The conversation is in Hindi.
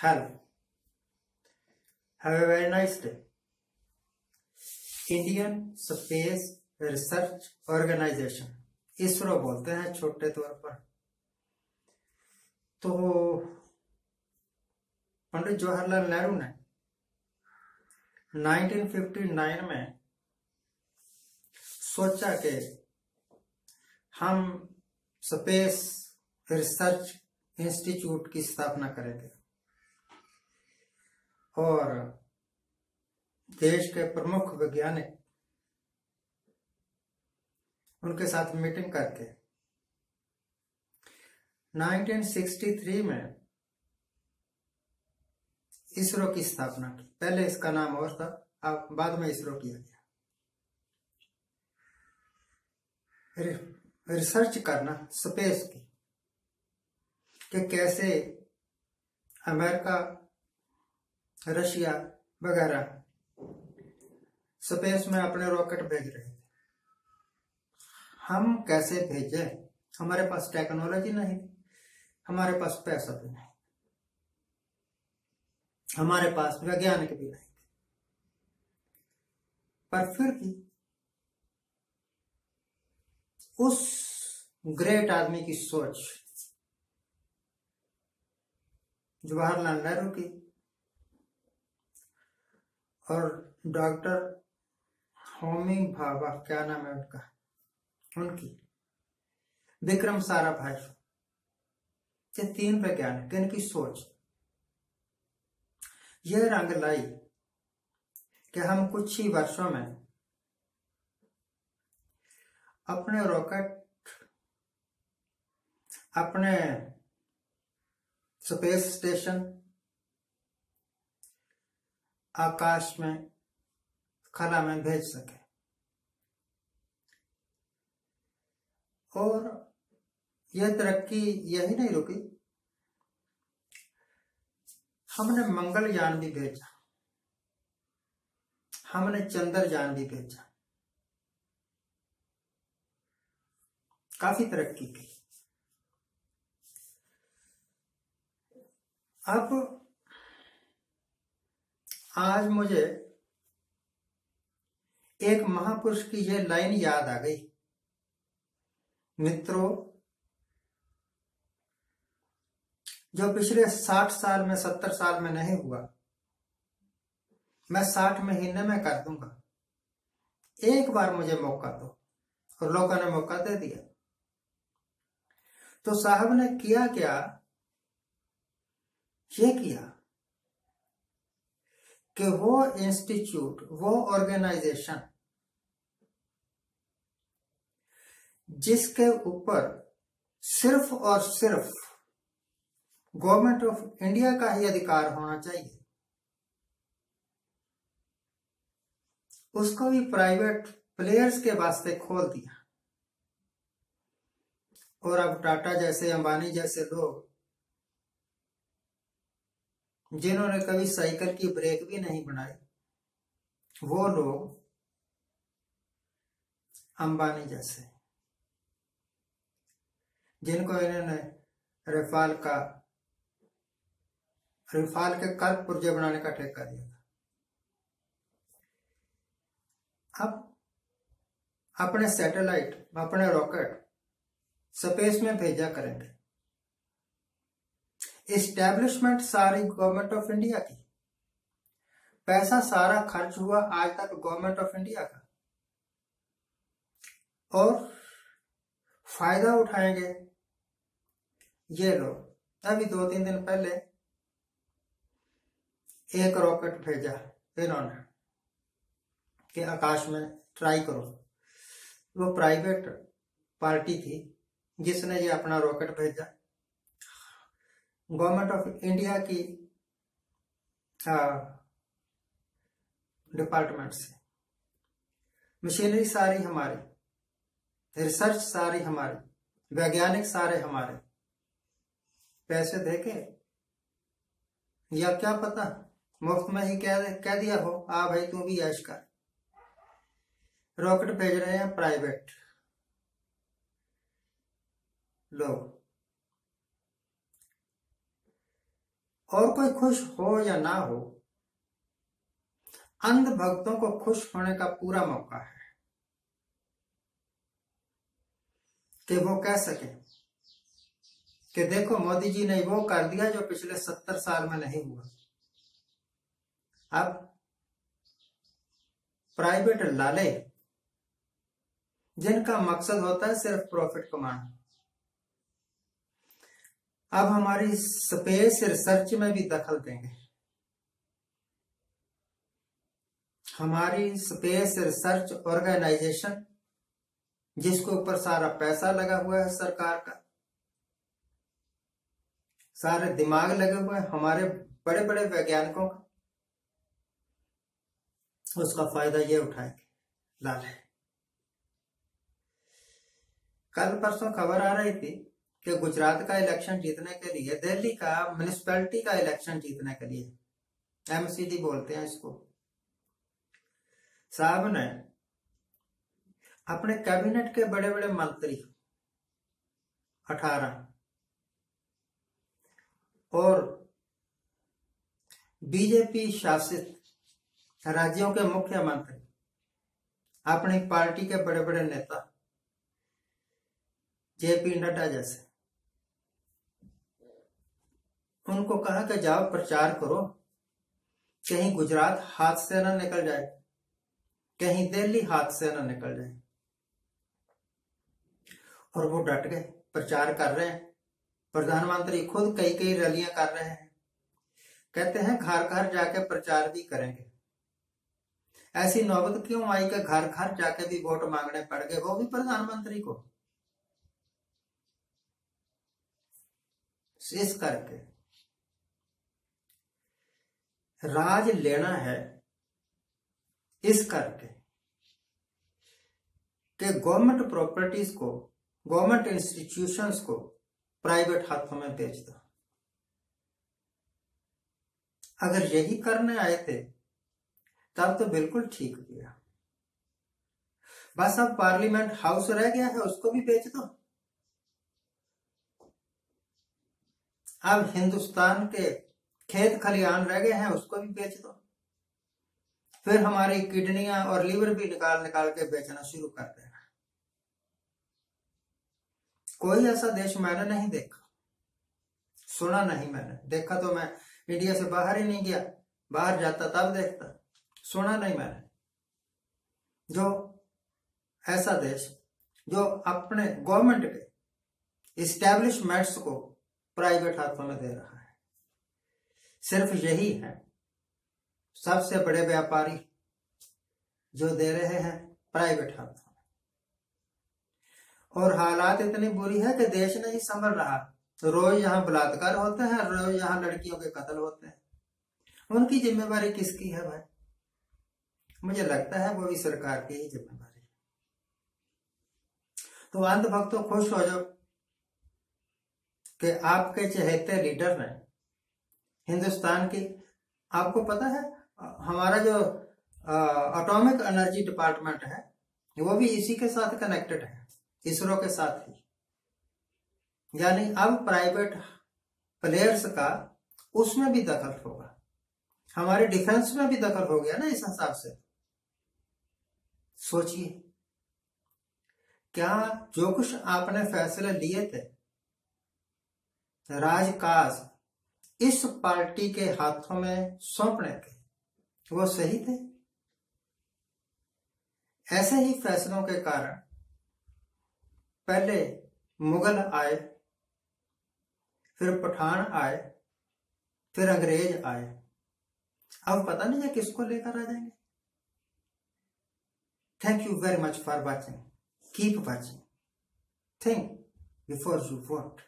Hello. Have a very nice day. Indian space research organization, ISRO बोलते हैं छोटे तौर पर। तो पंडित जवाहरलाल नेहरू ने 1959 में सोचा कि हम स्पेस रिसर्च इंस्टीट्यूट की स्थापना करेंगे और देश के प्रमुख वैज्ञानिक उनके साथ मीटिंग करके 1963 में इसरो की स्थापना की। पहले इसका नाम और था, अब बाद में इसरो किया गया। रिसर्च करना स्पेस की कि कैसे अमेरिका, रशिया वगैरह स्पेस में अपने रॉकेट भेज रहे थे, हम कैसे भेजें। हमारे पास टेक्नोलॉजी नहीं, हमारे पास पैसा भी नहीं, हमारे पास वैज्ञानिक भी नहीं, पर फिर भी उस ग्रेट आदमी की सोच, जवाहरलाल नेहरू की और डॉक्टर होमी भाभा, क्या नाम है उनका, उनकी, विक्रम साराभाई, ये तीन वैज्ञानिक, इनकी सोच यह रंग लाई कि हम कुछ ही वर्षों में अपने रॉकेट, अपने स्पेस स्टेशन आकाश में, खला में भेज सके। और यह तरक्की यही नहीं रुकी, हमने मंगलयान भी भेजा, हमने चंद्रयान भी भेजा, काफी तरक्की की। अब आज मुझे एक महापुरुष की यह लाइन याद आ गई, मित्रों, जो पिछले 60 साल में, 70 साल में नहीं हुआ, मैं 60 महीने में कर दूंगा। एक बार मुझे मौका दो। और लोगों ने मौका दे दिया। तो साहब ने किया क्या, ये किया कि वो इंस्टीट्यूट, वो ऑर्गेनाइजेशन जिसके ऊपर सिर्फ और सिर्फ गवर्नमेंट ऑफ इंडिया का ही अधिकार होना चाहिए, उसको भी प्राइवेट प्लेयर्स के वास्ते खोल दिया। और अब टाटा जैसे, अंबानी जैसे लोग, जिन्होंने कभी साइकिल की ब्रेक भी नहीं बनाई, वो लोग अंबानी जैसे, जिनको इन्होंने रफाल के कल पुर्जे बनाने का ठेका दिया था, अब अपने सैटेलाइट, अपने रॉकेट स्पेस में भेजा करेंगे। एस्टैब्लिशमेंट सारी गवर्नमेंट ऑफ इंडिया की, पैसा सारा खर्च हुआ आज तक गवर्नमेंट ऑफ इंडिया का, और फायदा उठाएंगे ये लोग। अभी 2-3 दिन पहले एक रॉकेट भेजा इन्होंने कि आकाश में ट्राई करो। वो प्राइवेट पार्टी थी जिसने ये अपना रॉकेट भेजा, गवर्नमेंट ऑफ इंडिया की डिपार्टमेंट से। मशीनरी सारी हमारी, रिसर्च सारी हमारी, वैज्ञानिक सारे हमारे, पैसे देके या क्या पता मुफ्त में ही कह दिया हो, आ भाई तू भी ऐश कर। रॉकेट भेज रहे हैं प्राइवेट लोग, और कोई खुश हो या ना हो, अंध भक्तों को खुश होने का पूरा मौका है कि वो कह सके कि देखो मोदी जी ने वो कर दिया जो पिछले 70 साल में नहीं हुआ। अब प्राइवेट लाले जिनका मकसद होता है सिर्फ प्रॉफिट कमाना, अब हमारी स्पेस रिसर्च में भी दखल देंगे। हमारी स्पेस रिसर्च ऑर्गेनाइजेशन जिसके ऊपर सारा पैसा लगा हुआ है सरकार का, सारे दिमाग लगे हुए हैं हमारे बड़े बड़े वैज्ञानिकों का, उसका फायदा ये उठाएंगे लाल है। कल परसों खबर आ रही थी कि गुजरात का इलेक्शन जीतने के लिए, दिल्ली का म्युनिसिपैलिटी का इलेक्शन जीतने के लिए, एमसीडी बोलते हैं इसको, साहब ने अपने कैबिनेट के बड़े बड़े मंत्री 18 और बीजेपी शासित राज्यों के मुख्यमंत्री, अपनी पार्टी के बड़े बड़े नेता जेपी नड्डा जैसे, उनको कहा कि जाओ प्रचार करो, कहीं गुजरात हाथ से ना निकल जाए, कहीं दिल्ली हाथ से ना निकल जाए। और वो डट गए, प्रचार कर रहे हैं। प्रधानमंत्री खुद कई कई रैलियां कर रहे हैं, कहते हैं घर घर जाके प्रचार भी करेंगे। ऐसी नौबत क्यों आई कि घर घर जाके भी वोट मांगने पड़ गए, वो भी प्रधानमंत्री को। इस करके राज लेना है, इस करके कि गवर्नमेंट प्रॉपर्टीज को, गवर्नमेंट इंस्टीट्यूशंस को प्राइवेट हाथों में बेच दो। अगर यही करने आए थे तब तो बिल्कुल ठीक किया। बस अब पार्लियामेंट हाउस रह गया है, उसको भी बेच दो। अब हिंदुस्तान के खेत खलिहान रह गए हैं, उसको भी बेच दो। फिर हमारी किडनियां और लीवर भी निकाल निकाल के बेचना शुरू कर देना। कोई ऐसा देश मैंने नहीं देखा, सुना नहीं मैंने, देखा तो मैं इंडिया से बाहर ही नहीं गया, बाहर जाता तब देखता, सुना नहीं मैंने, जो ऐसा देश जो अपने गवर्नमेंट के इस्टेब्लिशमेंट्स को प्राइवेट हाथों में दे रहा है। सिर्फ यही है सबसे बड़े व्यापारी जो दे रहे हैं प्राइवेट हाथों में। और हालात इतनी बुरी है कि देश नहीं संभल रहा। रोज यहाँ बलात्कार होते हैं, रोज यहाँ लड़कियों के कत्ल होते हैं। उनकी जिम्मेवारी किसकी है भाई? मुझे लगता है वो भी सरकार की ही जिम्मेवारी है। तो अंधभक्तों खुश हो जाओ कि आपके चहेते लीडर ने हिंदुस्तान की, आपको पता है हमारा जो एटॉमिक एनर्जी डिपार्टमेंट है वो भी इसी के साथ कनेक्टेड है, इसरो के साथ ही। यानी अब प्राइवेट प्लेयर्स का उसमें भी दखल होगा, हमारे डिफेंस में भी दखल हो गया ना इस हिसाब से। सोचिए, क्या जो कुछ आपने फैसले लिए थे राजकाज इस पार्टी के हाथों में सौंपने के, वो सही थे? ऐसे ही फैसलों के कारण पहले मुगल आए, फिर पठान आए, फिर अंग्रेज आए, अब पता नहीं है किसको लेकर आ जाएंगे। Thank you very much for watching, keep watching, think before you won't.